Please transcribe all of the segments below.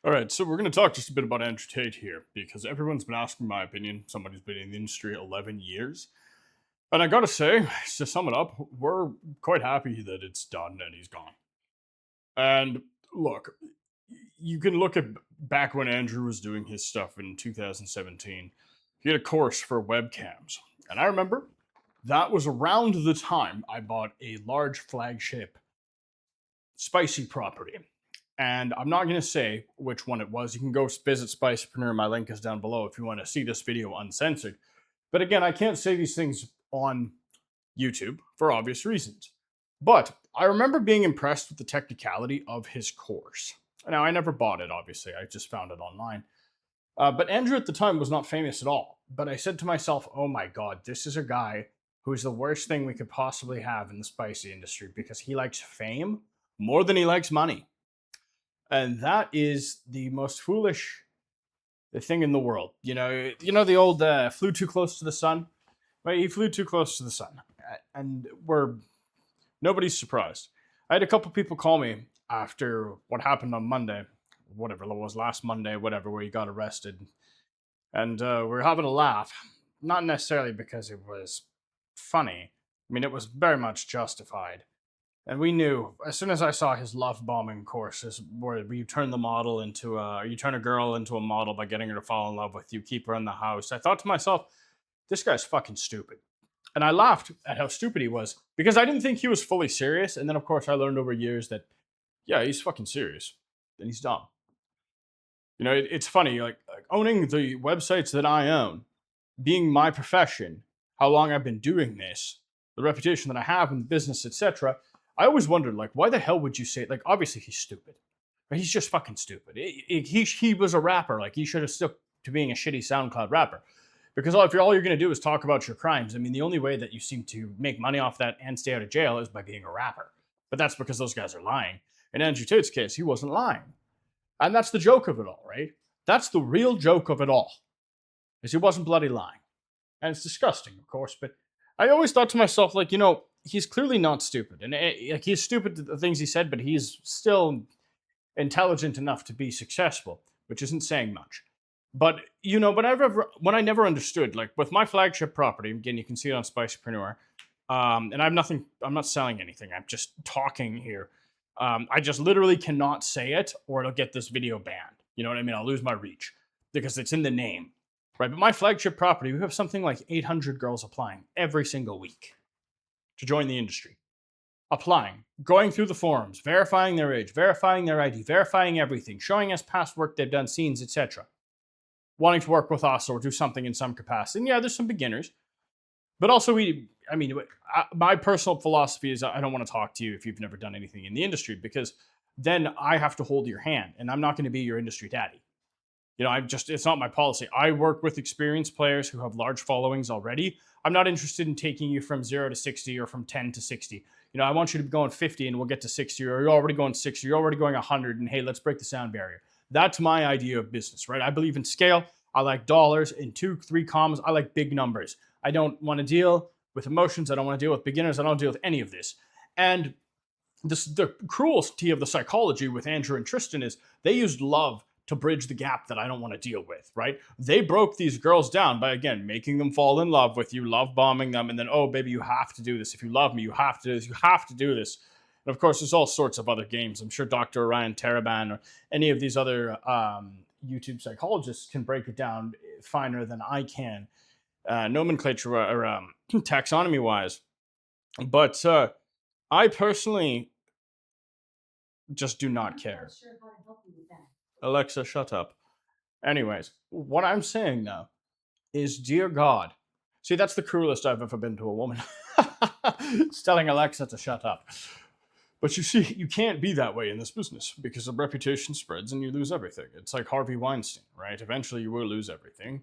All right, so we're going to talk just a bit about Andrew Tate here because everyone's been asking my opinion. Somebody's been in the industry 11 years. And I got to say, to sum it up, we're quite happy that it's done and he's gone. And look, you can look at back when Andrew was doing his stuff in 2017. He had a course for webcams. And I remember that was around the time I bought a large flagship spicy property. And I'm not going to say which one it was. You can go visit Spicepreneur. My link is down below if you want to see this video uncensored. But again, I can't say these things on YouTube for obvious reasons. But I remember being impressed with the technicality of his course. Now, I never bought it, obviously. I just found it online. But Andrew at the time was not famous at all. But I said to myself, oh my God, this is a guy who's the worst thing we could possibly have in the spicy industry because he likes fame more than he likes money. And that is the most foolish thing in the world. You know the old flew too close to the sun. Right, he flew too close to the sun, and nobody's surprised. I had a couple people call me after what happened on Monday, whatever it was last Monday, whatever, where he got arrested, and we're having a laugh. Not necessarily because it was funny. I mean, it was very much justified. And we knew as soon as I saw his love bombing courses, where you turn the model into you turn a girl into a model by getting her to fall in love with you, keep her in the house. I thought to myself, this guy's fucking stupid. And I laughed at how stupid he was because I didn't think he was fully serious. And then, of course, I learned over years that, yeah, he's fucking serious and he's dumb. It's funny, like owning the websites that I own, being my profession, how long I've been doing this, the reputation that I have in the business, etc. I always wondered, like, why the hell would you say, like, obviously he's stupid, but he's just fucking stupid. He was a rapper, like he should have stuck to being a shitty SoundCloud rapper, because if all you're gonna do is talk about your crimes, I mean, the only way that you seem to make money off that and stay out of jail is by being a rapper. But that's because those guys are lying. In Andrew Tate's case, he wasn't lying, and that's the joke of it all, right? That's the real joke of it all, is he wasn't bloody lying. And it's disgusting, of course, but I always thought to myself, like, he's clearly not stupid. And like, he's stupid to the things he said, but he's still intelligent enough to be successful, which isn't saying much. But, when I never understood, like with my flagship property, again, you can see it on Spicepreneur, and I'm not selling anything, I'm just talking here. I just literally cannot say it or it'll get this video banned. You know what I mean? I'll lose my reach because it's in the name. Right, but my flagship property, we have something like 800 girls applying every single week to join the industry. Applying, going through the forums, verifying their age, verifying their ID, verifying everything, showing us past work they've done, scenes, etc. Wanting to work with us or do something in some capacity. And yeah, there's some beginners, but also my personal philosophy is I don't want to talk to you if you've never done anything in the industry because then I have to hold your hand and I'm not going to be your industry daddy. It's not my policy. I work with experienced players who have large followings already. I'm not interested in taking you from 0 to 60 or from 10 to 60. I want you to be going 50 and we'll get to 60, or you're already going 60, you're already going 100, and hey, let's break the sound barrier. That's my idea of business, right? I believe in scale. I like dollars in 2, 3 commas. I like big numbers. I don't want to deal with emotions. I don't want to deal with beginners. I don't deal with any of this. And the cruelty of the psychology with Andrew and Tristan is they used love to bridge the gap that I don't want to deal with, right? They broke these girls down by, again, making them fall in love with you, love bombing them, and then, oh, baby, you have to do this. If you love me, you have to do this. You have to do this. And of course, there's all sorts of other games. I'm sure Dr. Orion Taraban or any of these other YouTube psychologists can break it down finer than I can, nomenclature or taxonomy wise. But I personally just do not care. Alexa, shut up. Anyways, what I'm saying now is, dear God, see, that's the cruelest I've ever been to a woman. It's telling Alexa to shut up. But you see, you can't be that way in this business because the reputation spreads and you lose everything. It's like Harvey Weinstein, right? Eventually you will lose everything.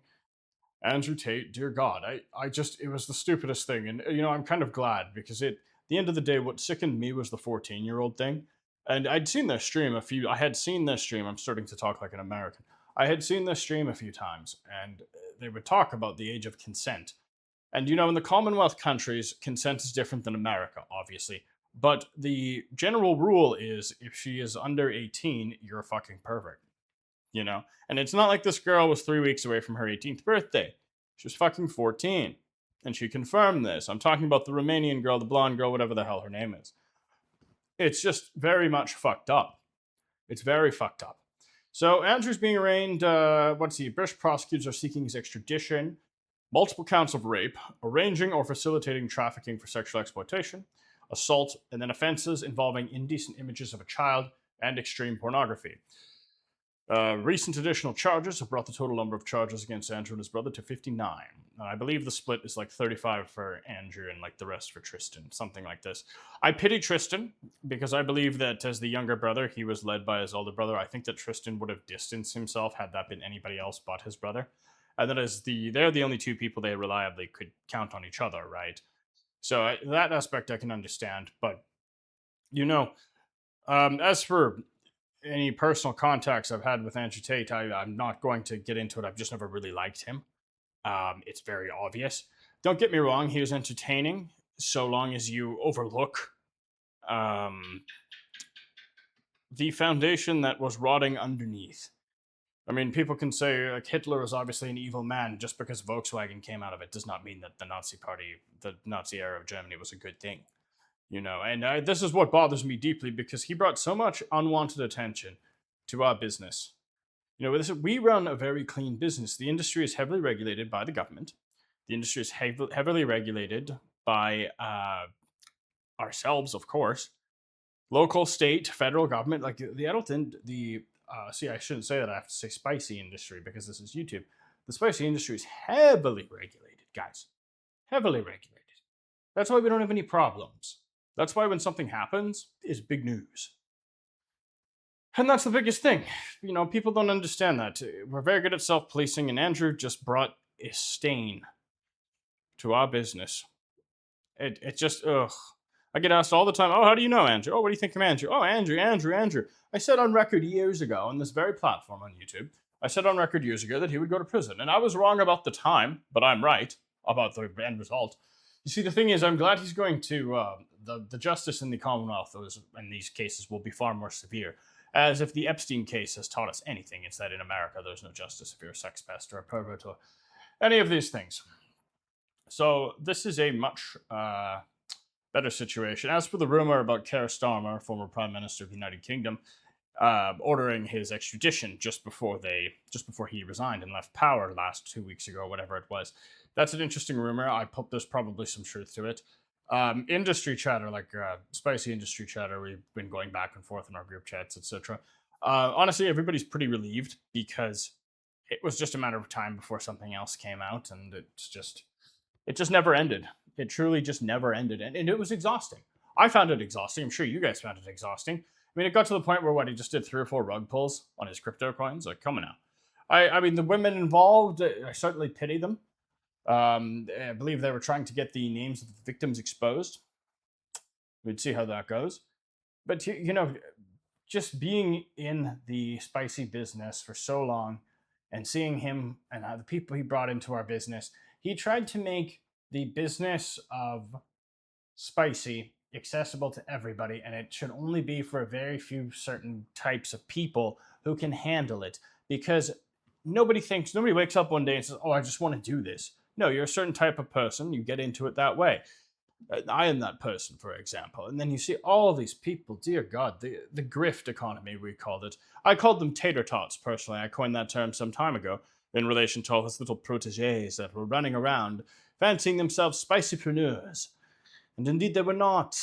Andrew Tate, dear God, it was the stupidest thing. And, I'm kind of glad because at the end of the day, what sickened me was the 14-year-old thing. And I had seen their stream, I'm starting to talk like an American. I had seen their stream a few times and they would talk about the age of consent. And, in the Commonwealth countries, consent is different than America, obviously. But the general rule is if she is under 18, you're a fucking pervert. you know? And it's not like this girl was 3 weeks away from her 18th birthday. She was fucking 14. And she confirmed this. I'm talking about the Romanian girl, the blonde girl, whatever the hell her name is. It's just very much fucked up. It's very fucked up. So Andrew's being arraigned. British prosecutors are seeking his extradition. Multiple counts of rape, arranging or facilitating trafficking for sexual exploitation, assault, and then offenses involving indecent images of a child and extreme pornography. Recent additional charges have brought the total number of charges against Andrew and his brother to 59. I believe the split is like 35 for Andrew and like the rest for Tristan, something like this. I pity Tristan because I believe that as the younger brother, he was led by his older brother. I think that Tristan would have distanced himself had that been anybody else but his brother. And that is they're the only two people they reliably could count on each other, right? So that aspect I can understand, but as for any personal contacts I've had with Andrew Tate, I'm not going to get into it. I've just never really liked him. It's very obvious. Don't get me wrong; he was entertaining, so long as you overlook the foundation that was rotting underneath. I mean, people can say like Hitler was obviously an evil man. Just because Volkswagen came out of it does not mean that the Nazi Party, the Nazi era of Germany, was a good thing. And this is what bothers me deeply because he brought so much unwanted attention to our business. We run a very clean business. The industry is heavily regulated by the government. The industry is heavily regulated by ourselves, of course. Local, state, federal government, like the adult I shouldn't say that. I have to say spicy industry because this is YouTube. The spicy industry is heavily regulated, guys. Heavily regulated. That's why we don't have any problems. That's why when something happens, it's big news. And that's the biggest thing. People don't understand that. We're very good at self-policing, and Andrew just brought a stain to our business. It just, ugh. I get asked all the time, oh, how do you know Andrew? Oh, what do you think of Andrew? Oh, Andrew. I said on record years ago on this very platform on YouTube, I said on record years ago that he would go to prison. And I was wrong about the time, but I'm right about the end result. You see, the thing is, I'm glad he's going to, the justice in the Commonwealth in these cases will be far more severe. As if the Epstein case has taught us anything, it's that in America there's no justice if you're a sex pest or a pervert or any of these things. So this is a much better situation. As for the rumor about Keir Starmer, former Prime Minister of the United Kingdom, ordering his extradition just before he resigned and left power last 2 weeks ago, whatever it was. That's an interesting rumor. There's probably some truth to it. Industry chatter, like spicy industry chatter, we've been going back and forth in our group chats, etc. Honestly, everybody's pretty relieved because it was just a matter of time before something else came out, and it just never ended. It truly just never ended, and it was exhausting. I found it exhausting. I'm sure you guys found it exhausting. I mean, it got to the point where he just did 3 or 4 rug pulls on his crypto coins. Like, come on now. I mean, the women involved, I certainly pity them. I believe they were trying to get the names of the victims exposed. We'd see how that goes. But, just being in the spicy business for so long and seeing him and the people he brought into our business, he tried to make the business of spicy accessible to everybody, and it should only be for a very few certain types of people who can handle it, because nobody wakes up one day and says, oh, I just want to do this. No, you're a certain type of person. You get into it that way. I am that person, for example. And then you see all these people, dear God, the grift economy, we called it. I called them tater tots, personally. I coined that term some time ago in relation to all his little proteges that were running around, fancying themselves spicypreneurs. And indeed, they were not.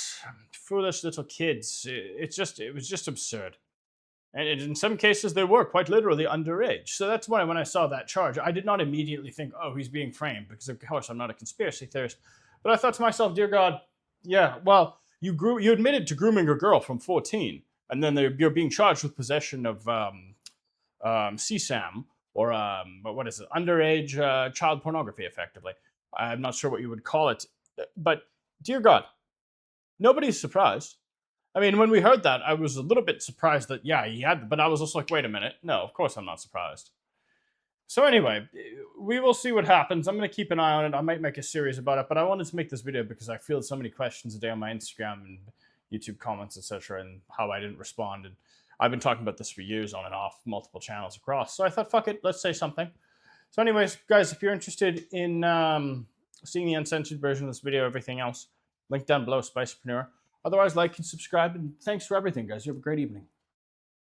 Foolish little kids. It was just absurd. And in some cases, they were quite literally underage. So that's why when I saw that charge, I did not immediately think, oh, he's being framed, because of course I'm not a conspiracy theorist. But I thought to myself, dear God, yeah, well, you admitted to grooming a girl from 14, and then you're being charged with possession of CSAM, or what is it, underage child pornography, effectively. I'm not sure what you would call it. But, dear God, nobody's surprised. I mean, when we heard that, I was a little bit surprised that, yeah, he had, but I was also like, wait a minute. No, of course I'm not surprised. So anyway, we will see what happens. I'm going to keep an eye on it. I might make a series about it, but I wanted to make this video because I field so many questions a day on my Instagram and YouTube comments, etc., and how I didn't respond. And I've been talking about this for years on and off, multiple channels across. So I thought, fuck it, let's say something. So anyways, guys, if you're interested in seeing the uncensored version of this video, everything else, link down below, Spicepreneur. Otherwise, like and subscribe, and thanks for everything, guys. You have a great evening.